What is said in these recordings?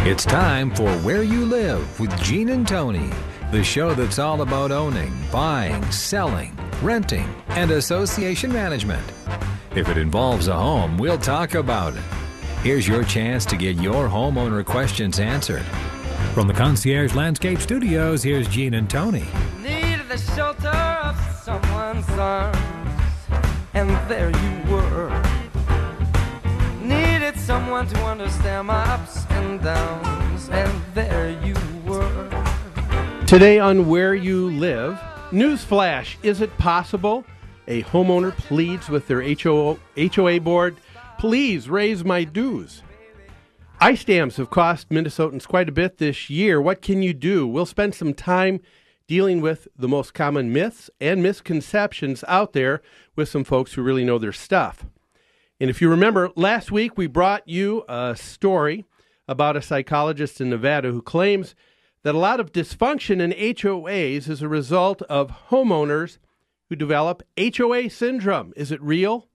It's time for Where You Live with Gene and Tony, the show that's all about owning, buying, selling, renting, and association management. If it involves a home, we'll talk about it. Here's your chance to get your homeowner questions answered. From the Concierge Landscape Studios, here's Gene and Tony. Needed the shelter of someone's arms, and there you were. Needed someone to understand my ups and downs, and there you were. Today on Where You Live, newsflash, is it possible a homeowner pleads with their HOA board, please raise my dues? Ice dams have cost Minnesotans quite a bit this year. What can you do? We'll spend some time dealing with the most common myths and misconceptions out there with some folks who really know their stuff. And if you remember, last week we brought you a story about a psychologist in Nevada who claims that a lot of dysfunction in HOAs is a result of homeowners who develop HOA syndrome. Is it real?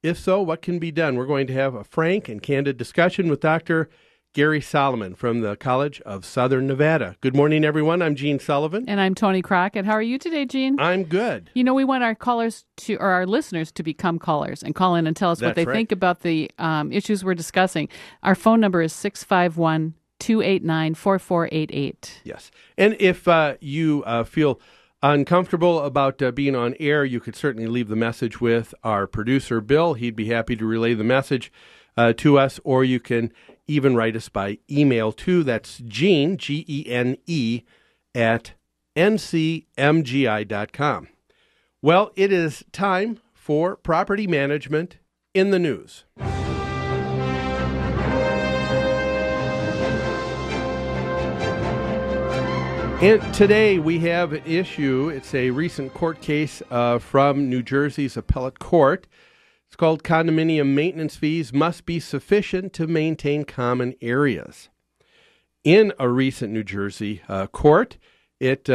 If so, what can be done? We're going to have a frank and candid discussion with Dr. Gary Solomon from the College of Southern Nevada. Good morning, everyone. I'm Gene Sullivan. And I'm Tony Crockett. How are you today, Gene? I'm good. You know, we want our callers to, or our listeners to become callers and call in and tell us what they think about the issues we're discussing. Our phone number is 651-289-4488. Yes. And if you feel uncomfortable about being on air, you could certainly leave the message with our producer, Bill. He'd be happy to relay the message to us, or you can even write us by email too. That's Gene, Gene, at ncmgi.com. Well, it is time for Property Management in the News. And today we have an issue. It's a recent court case from New Jersey's appellate court. It's called Condominium Maintenance Fees Must Be Sufficient to Maintain Common Areas. In a recent New Jersey court, it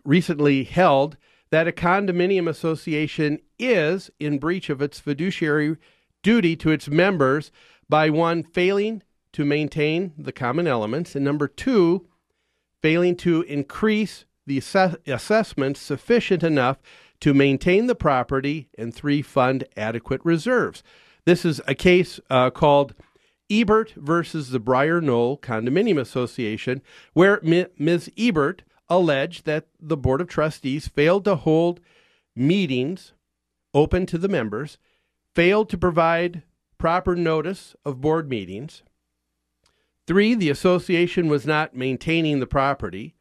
recently held that a condominium association is in breach of its fiduciary duty to its members by, one, failing to maintain the common elements, and number two, failing to increase the assessments sufficient enough to maintain the property, and three, fund adequate reserves. This is a case called Ebert versus the Briar Knoll Condominium Association, where Ms. Ebert alleged that the Board of Trustees failed to hold meetings open to the members, failed to provide proper notice of board meetings. 3, the association was not maintaining the property.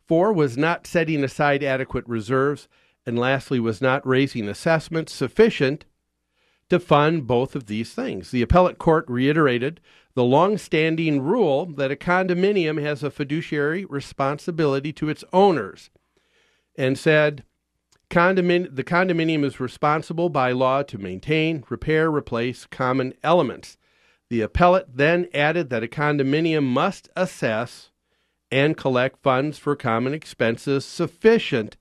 4, was not setting aside adequate reserves. And lastly, was not raising assessments sufficient to fund both of these things. The appellate court reiterated the long-standing rule that a condominium has a fiduciary responsibility to its owners and said the condominium is responsible by law to maintain, repair, replace common elements. The appellate then added that a condominium must assess and collect funds for common expenses sufficient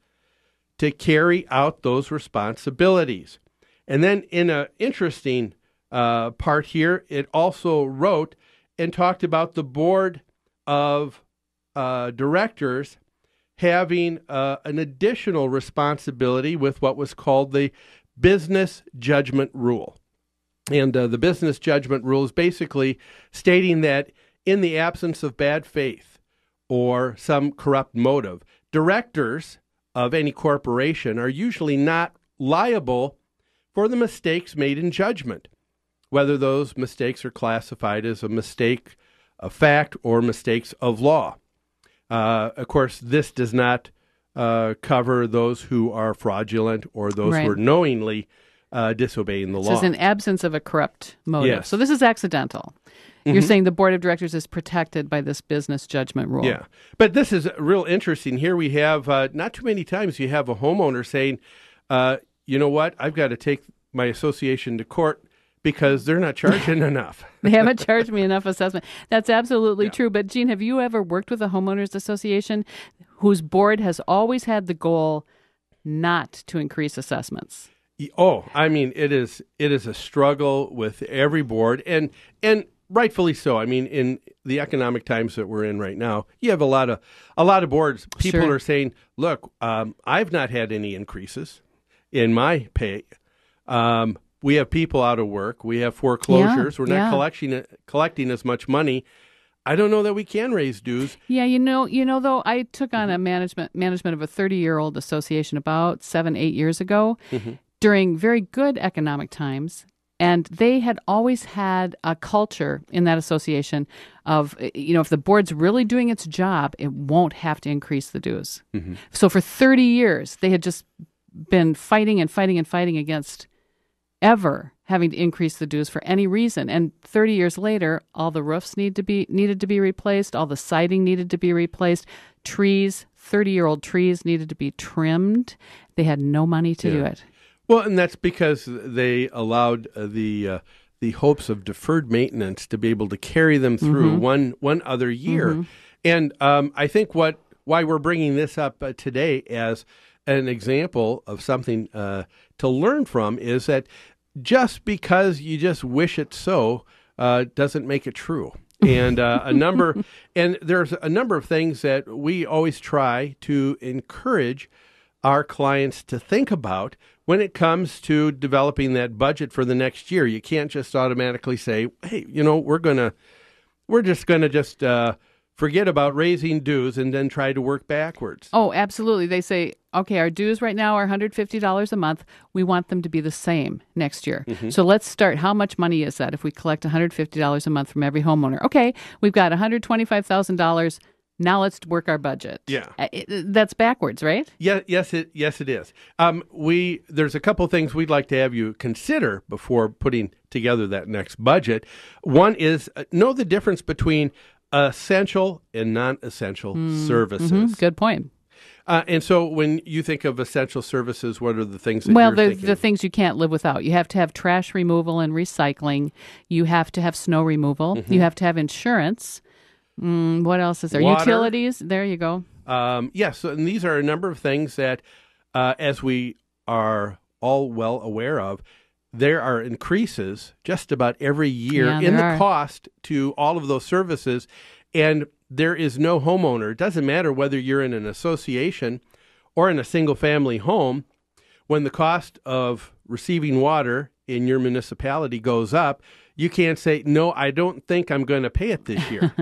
to carry out those responsibilities. And then in an interesting part here, it also wrote and talked about the board of directors having an additional responsibility with what was called the business judgment rule. And the business judgment rule is basically stating that in the absence of bad faith or some corrupt motive, directors of any corporation are usually not liable for the mistakes made in judgment, whether those mistakes are classified as a mistake of fact or mistakes of law. Of course, this does not cover those who are fraudulent or those who are knowingly disobeying the law. So it's an absence of a corrupt motive. Yes. So this is accidental. You're saying the board of directors is protected by this business judgment rule. Yeah. But this is real interesting. Here we have, not too many times you have a homeowner saying, you know what, I've got to take my association to court because they're not charging enough. They haven't charged me enough assessment. That's absolutely true. But, Gene, have you ever worked with a homeowners association whose board has always had the goal not to increase assessments? Oh, I mean, it is a struggle with every board, and rightfully so. I mean, in the economic times that we're in right now, you have a lot of boards. People Sure. are saying, "Look, I've not had any increases in my pay. We have people out of work. We have foreclosures. We're not collecting as much money. I don't know that we can raise dues." Yeah, though, I took on a management of a 30-year-old association about 7-8 years ago during very good economic times. And they had always had a culture in that association of, if the board's really doing its job, it won't have to increase the dues. So for 30 years, they had just been fighting against ever having to increase the dues for any reason. And 30 years later, all the roofs needed to be replaced, all the siding needed to be replaced, 30-year-old trees needed to be trimmed. They had no money to do it. Well, and that's because they allowed the hopes of deferred maintenance to be able to carry them through one other year. And I think why we're bringing this up today as an example of something to learn from is that just because you just wish it so doesn't make it true. And there's a number of things that we always try to encourage our clients to think about when it comes to developing that budget for the next year. You can't just automatically say, "Hey, we're just going to forget about raising dues and then try to work backwards." Oh, absolutely. They say, okay, our dues right now are $150 a month. We want them to be the same next year. So let's start. How much money is that if we collect $150 a month from every homeowner? Okay, we've got $125,000. Now let's work our budget. Yeah. That's backwards, right? Yeah, yes, it is. There's a couple things we'd like to have you consider before putting together that next budget. One is know the difference between essential and non-essential services. Good point. And so when you think of essential services, what are the things that Well, you're thinking? the things you can't live without. You have to have trash removal and recycling. You have to have snow removal. You have to have insurance. What else is there? Water. Utilities. There you go. Yes, and these are a number of things that, as we are all well aware of, there are increases just about every year in the cost to all of those services, and there is no homeowner. It doesn't matter whether you're in an association or in a single-family home. When the cost of receiving water in your municipality goes up, you can't say, "No, I don't think I'm going to pay it this year."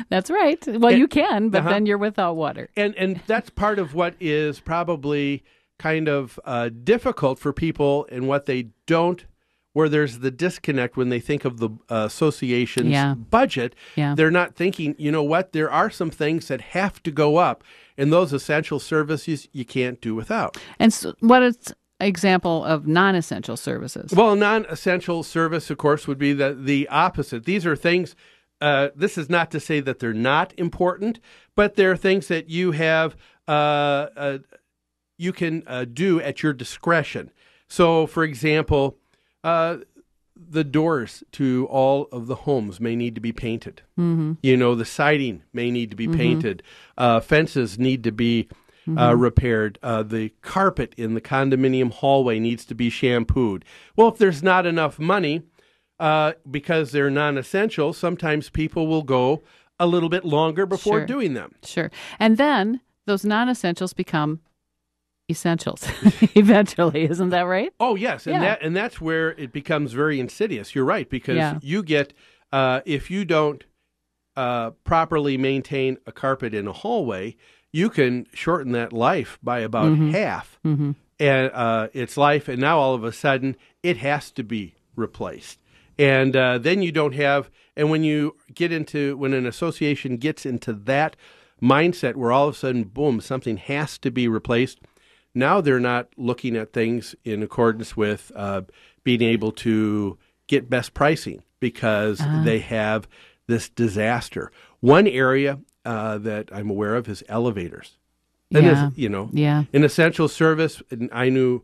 That's right. Well, you can, but then you're without water. And that's part of what is probably kind of difficult for people and what they don't, where there's the disconnect when they think of the association's budget. Yeah. They're not thinking, you know what, there are some things that have to go up, and those essential services you can't do without. And so what is example of non-essential services? Well, non-essential service, of course, would be the opposite. These are things, this is not to say that they're not important, but they're things that you have, you can do at your discretion. So, for example, the doors to all of the homes may need to be painted. The siding may need to be painted. Fences need to be repaired. The carpet in the condominium hallway needs to be shampooed. Well, if there's not enough money, because they're non-essential, sometimes people will go a little bit longer before doing them. Sure. And then those non-essentials become essentials eventually. Isn't that right? Oh, yes. And that's where it becomes very insidious. You're right, because you get, if you don't properly maintain a carpet in a hallway, you can shorten that life by about half, and its life, and now all of a sudden it has to be replaced. And then you don't have, and when an association gets into that mindset where all of a sudden, boom, something has to be replaced, now they're not looking at things in accordance with being able to get best pricing because they have this disaster. One area that I'm aware of is elevators. And an essential service, and I knew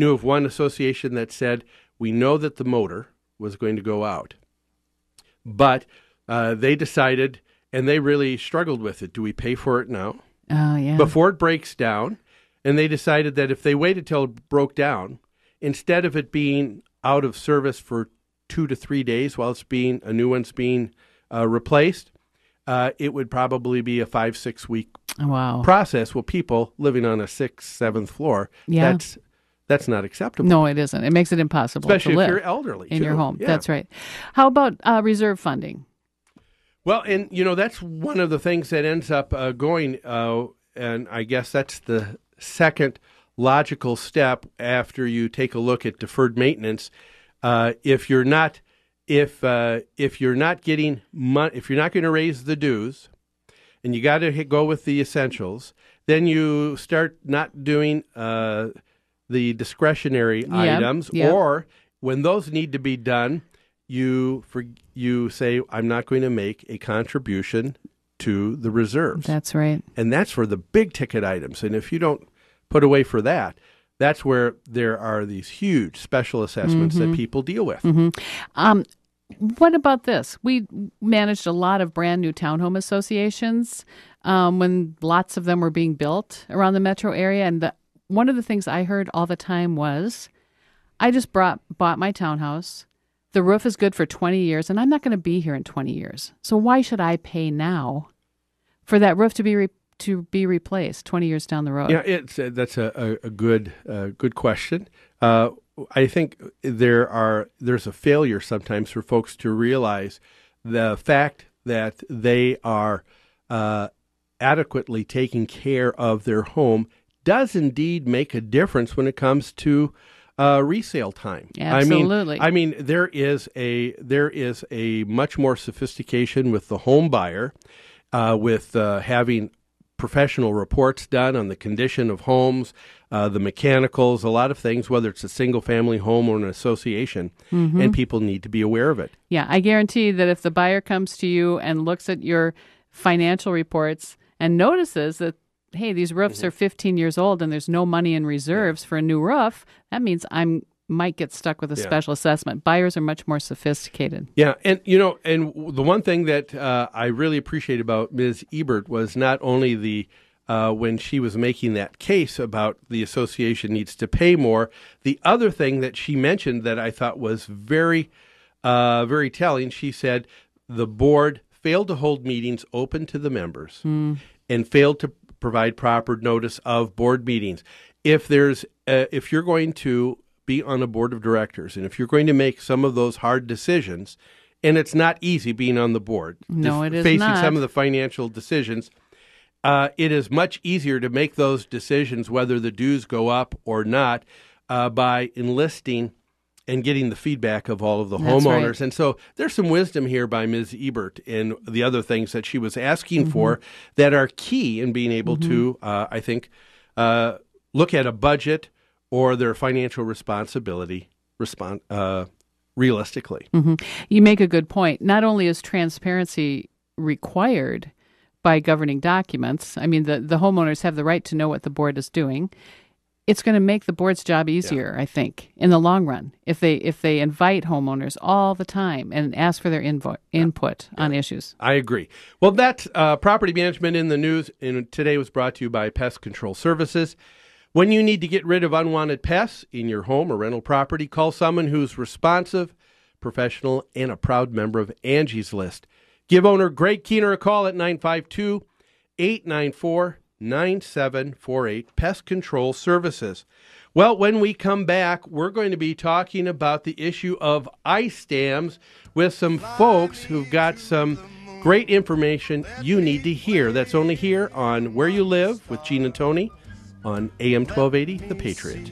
of one association that said, we know that the motor was going to go out, but they decided, and they really struggled with it, do we pay for it now? Oh, yeah. Before it breaks down, and they decided that if they waited till it broke down, instead of it being out of service for 2 to 3 days while a new one's being replaced, it would probably be a 5-6 week Wow. process. Well, people living on a 6th, 7th floor, Yeah. that's not acceptable. No, it isn't. It makes it impossible Especially to live if you're elderly in too. your home. Yeah. That's right. How about reserve funding? Well, and that's one of the things that ends up going, and I guess that's the second logical step after you take a look at deferred maintenance. If you're not getting money, if you're not going to raise the dues, and you got to go with the essentials, then you start not doing the discretionary items, or when those need to be done, you say, I'm not going to make a contribution to the reserves. That's right. And that's for the big ticket items. And if you don't put away for that, that's where there are these huge special assessments that people deal with. What about this? We managed a lot of brand new townhome associations when lots of them were being built around the metro area. And one of the things I heard all the time was, I just bought my townhouse. The roof is good for 20 years, and I'm not going to be here in 20 years. So why should I pay now for that roof to be replaced 20 years down the road? Yeah, that's a good question. I think there's a failure sometimes for folks to realize the fact that they are adequately taking care of their home does indeed make a difference when it comes to resale time. Absolutely. I mean, there is a much more sophistication with the home buyer, with having professional reports done on the condition of homes, the mechanicals, a lot of things, whether it's a single-family home or an association, and people need to be aware of it. Yeah, I guarantee that if the buyer comes to you and looks at your financial reports and notices that, hey, these roofs are 15 years old and there's no money in reserves for a new roof, that means I might get stuck with a special assessment. Buyers are much more sophisticated. Yeah, and the one thing that I really appreciate about Ms. Ebert was not only when she was making that case about the association needs to pay more, the other thing that she mentioned that I thought was very, very telling, she said the board failed to hold meetings open to the members and failed to provide proper notice of board meetings. If you're going to be on a board of directors, and if you're going to make some of those hard decisions, and it's not easy being on the board, no, it is facing not. some of the financial decisions, it is much easier to make those decisions whether the dues go up or not by enlisting and getting the feedback of all of the homeowners. Right. And so there's some wisdom here by Ms. Ebert in the other things that she was asking for that are key in being able to, I think, look at a budget or their financial responsibility realistically. You make a good point. Not only is transparency required by governing documents, I mean, the homeowners have the right to know what the board is doing. It's going to make the board's job easier, I think, in the long run, if they invite homeowners all the time and ask for their input on issues. I agree. Well, that's Property Management in the News today was brought to you by Pest Control Services. When you need to get rid of unwanted pests in your home or rental property, call someone who's responsive, professional, and a proud member of Angie's List. Give owner Greg Keener a call at 952-894-9748, Pest Control Services. Well, when we come back, we're going to be talking about the issue of ice dams with some folks who've got some great information you need to hear. That's only here on Where You Live with Gene and Tony on AM 1280, The Patriot.